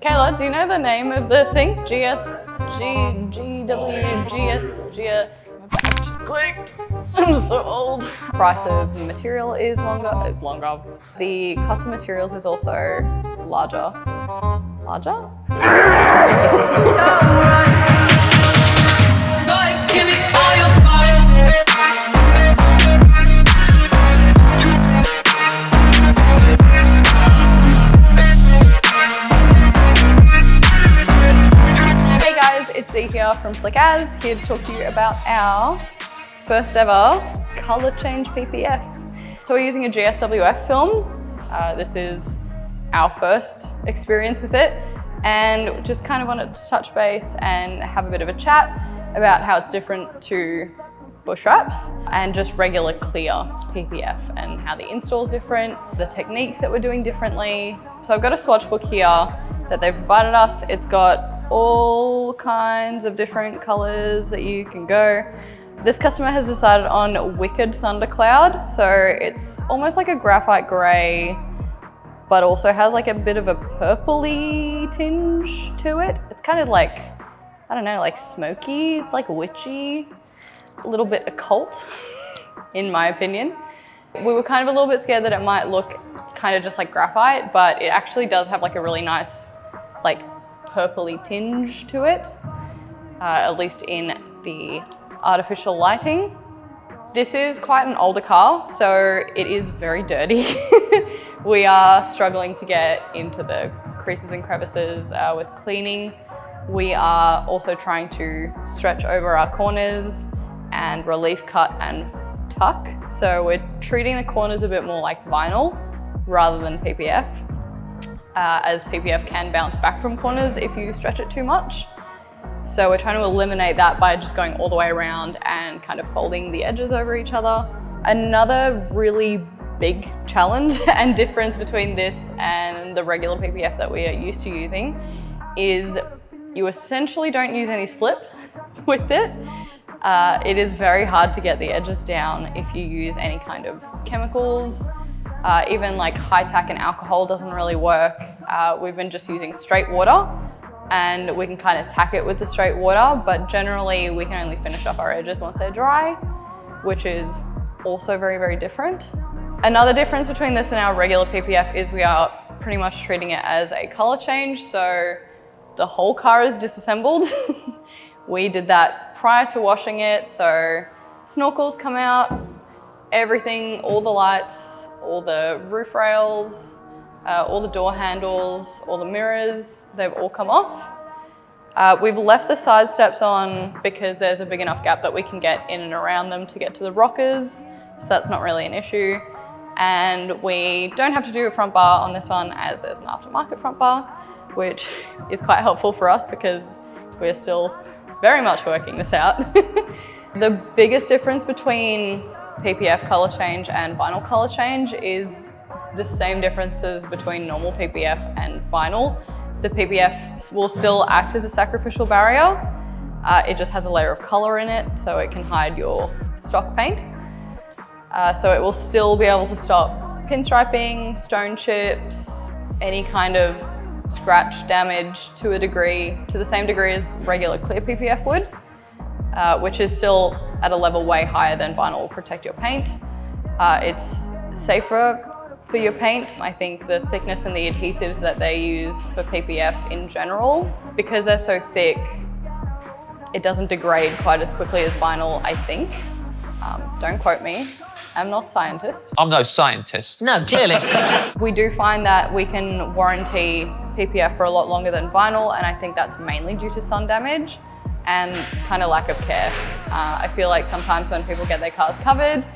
Kayla, do you know the name of the thing? GS, just clicked. I'm so old. Price of the material is longer. The custom materials is also larger. Larger? It's Z here from Slick As, here to talk to you about our first ever color change PPF. So we're using a GSWF film. This is our first experience with it, and just kind of wanted to touch base and have a bit of a chat about how it's different to bush wraps and just regular clear PPF and how the install is different, the techniques that we're doing differently. So I've got a swatch book here that they've provided us. It's got all kinds of different colors that you can go. This customer has decided on Wicked Thundercloud. So it's almost like a graphite gray, but also has like a bit of a purpley tinge to it. It's kind of like, I don't know, like smoky. It's like witchy, a little bit occult, in my opinion. We were kind of a little bit scared that it might look kind of just like graphite, but it actually does have like a really nice, like purpley tinge to it, at least in the artificial lighting. This is quite an older car, so it is very dirty. We are struggling to get into the creases and crevices with cleaning. We are also trying to stretch over our corners and relief cut and tuck. So we're treating the corners a bit more like vinyl rather than PPF. As PPF can bounce back from corners if you stretch it too much. So we're trying to eliminate that by just going all the way around and kind of folding the edges over each other. Another really big challenge and difference between this and the regular PPF that we are used to using is you essentially don't use any slip with it. It is very hard to get the edges down if you use any kind of chemicals. Even like high tack and alcohol doesn't really work. We've been just using straight water, and we can kind of tack it with the straight water, but generally we can only finish off our edges once they're dry, which is also very, very different. Another difference between this and our regular PPF is we are pretty much treating it as a color change. So the whole car is disassembled. We did that prior to washing it. So snorkels come out, everything, all the lights, all the roof rails, all the door handles, all the mirrors, they've all come off. We've left the side steps on because there's a big enough gap that we can get in and around them to get to the rockers, so that's not really an issue. And we don't have to do a front bar on this one as there's an aftermarket front bar, which is quite helpful for us because we're still very much working this out. The biggest difference between PPF color change and vinyl color change is the same differences between normal PPF and vinyl. The PPF will still act as a sacrificial barrier. It just has a layer of color in it so it can hide your stock paint. So it will still be able to stop pinstriping, stone chips, any kind of scratch damage to a degree, to the same degree as regular clear PPF would, which is still at a level way higher than vinyl will protect your paint. It's safer for your paint. I think the thickness and the adhesives that they use for PPF in general, because they're so thick, it doesn't degrade quite as quickly as vinyl, I think. Don't quote me, I'm not a scientist. I'm no scientist. No, clearly. We do find that we can warranty PPF for a lot longer than vinyl, and I think that's mainly due to sun damage and kind of lack of care. I feel like sometimes when people get their cars covered,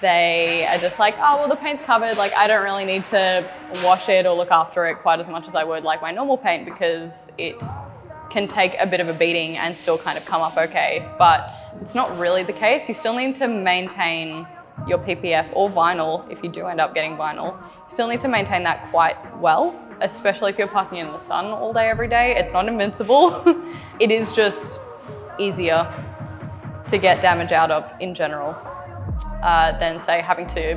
they are just like, oh, well, the paint's covered. Like, I don't really need to wash it or look after it quite as much as I would like my normal paint because it can take a bit of a beating and still kind of come up okay. But it's not really the case. You still need to maintain your PPF or vinyl, if you do end up getting vinyl, you still need to maintain that quite well, especially if you're parking in the sun all day, every day. It's not invincible. It is just easier to get damage out of in general than say having to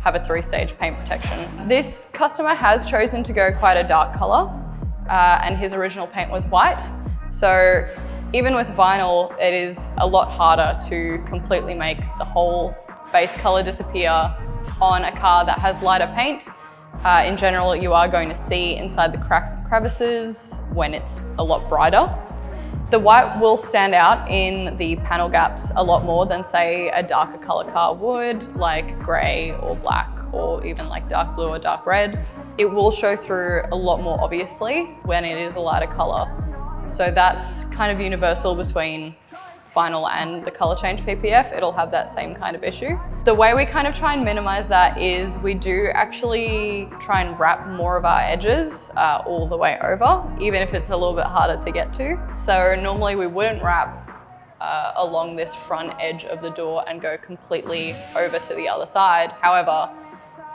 have a 3-stage paint protection. This customer has chosen to go quite a dark color, and his original paint was white. So even with vinyl, it is a lot harder to completely make the whole base color disappear on a car that has lighter paint. In general, you are going to see inside the cracks and crevices when it's a lot brighter. The white will stand out in the panel gaps a lot more than, say, a darker color car would, like gray or black, or even like dark blue or dark red. It will show through a lot more obviously when it is a lighter color. So that's kind of universal between vinyl and the color change PPF. It'll have that same kind of issue. The way we kind of try and minimize that is we do actually try and wrap more of our edges all the way over, even if it's a little bit harder to get to. So normally we wouldn't wrap along this front edge of the door and go completely over to the other side. However,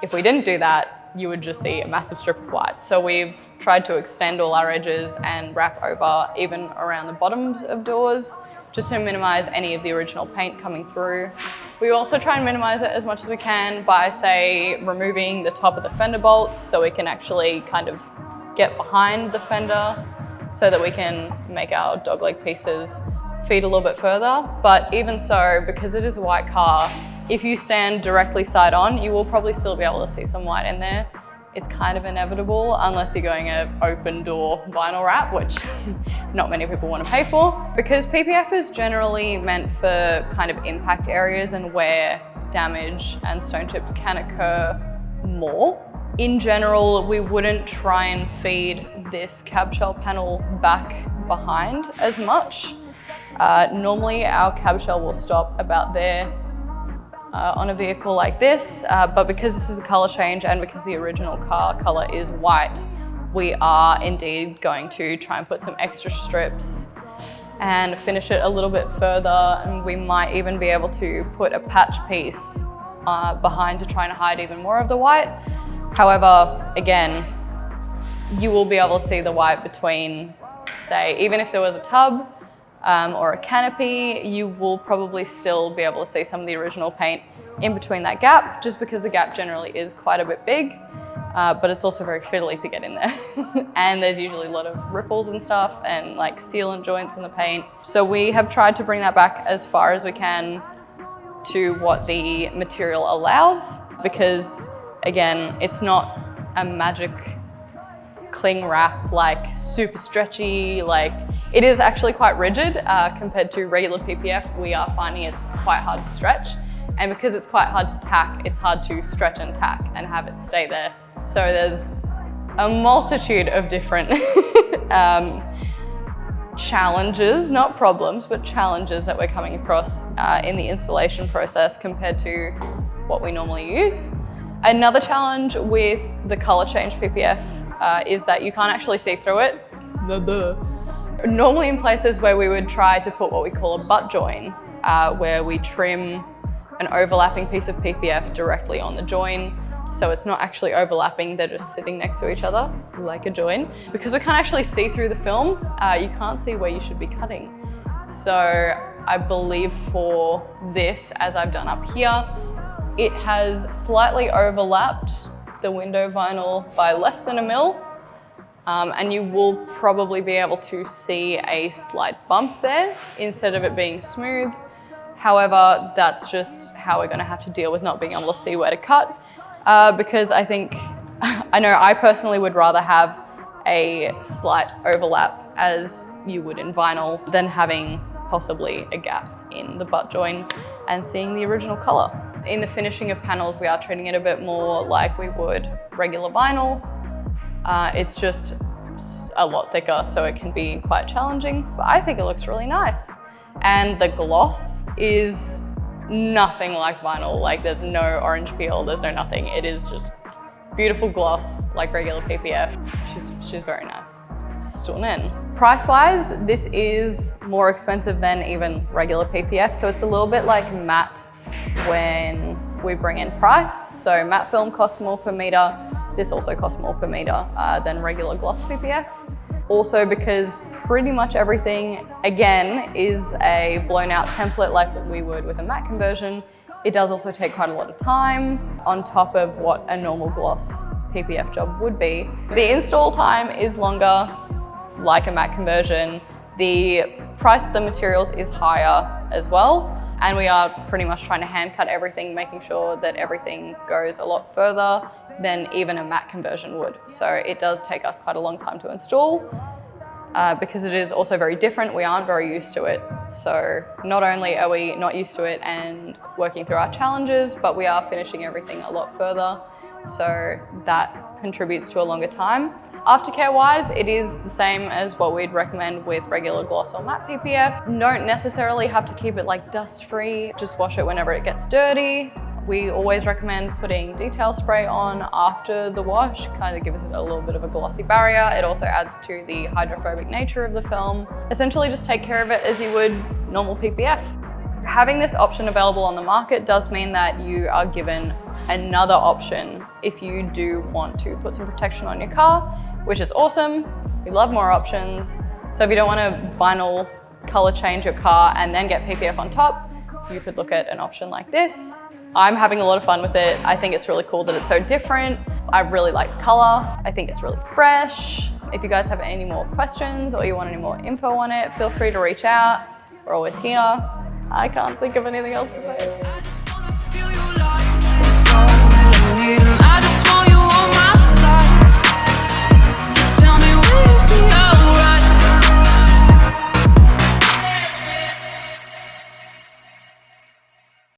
if we didn't do that, you would just see a massive strip of white. So we've tried to extend all our edges and wrap over even around the bottoms of doors, just to minimize any of the original paint coming through. We also try and minimize it as much as we can by, say, removing the top of the fender bolts so we can actually kind of get behind the fender so that we can make our dogleg pieces feed a little bit further. But even so, because it is a white car, if you stand directly side on, you will probably still be able to see some white in there. It's kind of inevitable unless you're going an open door vinyl wrap, which not many people want to pay for. Because PPF is generally meant for kind of impact areas and where damage and stone chips can occur more. In general, we wouldn't try and feed this cab shell panel back behind as much. Normally our cab shell will stop about there on a vehicle like this, but because this is a color change and because the original car color is white, we are indeed going to try and put some extra strips and finish it a little bit further, and we might even be able to put a patch piece behind to try and hide even more of the white. However, again, you will be able to see the white between, say, even if there was a tub or a canopy, you will probably still be able to see some of the original paint in between that gap, just because the gap generally is quite a bit big, but it's also very fiddly to get in there. And there's usually a lot of ripples and stuff and like sealant joints in the paint. So we have tried to bring that back as far as we can to what the material allows, because again, it's not a magic cling wrap, like super stretchy, like it is actually quite rigid compared to regular PPF. We are finding it's quite hard to stretch, and because it's quite hard to tack, it's hard to stretch and tack and have it stay there. So there's a multitude of different challenges, not problems, but challenges that we're coming across in the installation process compared to what we normally use. Another challenge with the color change PPF is that you can't actually see through it. Normally in places where we would try to put what we call a butt join, where we trim an overlapping piece of PPF directly on the join, so it's not actually overlapping, they're just sitting next to each other like a join. Because we can't actually see through the film, you can't see where you should be cutting. So I believe for this, as I've done up here, it has slightly overlapped the window vinyl by less than 1 mil, and you will probably be able to see a slight bump there instead of it being smooth. However, that's just how we're gonna have to deal with not being able to see where to cut, because I know I personally would rather have a slight overlap as you would in vinyl than having possibly a gap in the butt joint and seeing the original color. In the finishing of panels, we are treating it a bit more like we would regular vinyl. It's just a lot thicker, so it can be quite challenging, but I think it looks really nice. And the gloss is nothing like vinyl. Like there's no orange peel, there's no nothing. It is just beautiful gloss like regular PPF. She's very nice. Stunning. Price-wise, this is more expensive than even regular PPF, so it's a little bit like matte when we bring in price. So matte film costs more per meter. This also costs more per meter than regular gloss PPF. Also because pretty much everything, again, is a blown out template like we would with a matte conversion. It does also take quite a lot of time on top of what a normal gloss PPF job would be. The install time is longer, like a matte conversion. The price of the materials is higher as well. And we are pretty much trying to hand cut everything, making sure that everything goes a lot further than even a matte conversion would. So it does take us quite a long time to install because it is also very different. We aren't very used to it. So not only are we not used to it and working through our challenges, but we are finishing everything a lot further. So that contributes to a longer time. Aftercare wise, it is the same as what we'd recommend with regular gloss or matte PPF. You don't necessarily have to keep it like dust free, just wash it whenever it gets dirty. We always recommend putting detail spray on after the wash, kind of gives it a little bit of a glossy barrier. It also adds to the hydrophobic nature of the film. Essentially just take care of it as you would normal PPF. Having this option available on the market does mean that you are given another option if you do want to put some protection on your car, which is awesome. We love more options. So if you don't want to vinyl color change your car and then get PPF on top, you could look at an option like this. I'm having a lot of fun with it. I think it's really cool that it's so different. I really like the color. I think it's really fresh. If you guys have any more questions or you want any more info on it, feel free to reach out. We're always here. I can't think of anything else to say.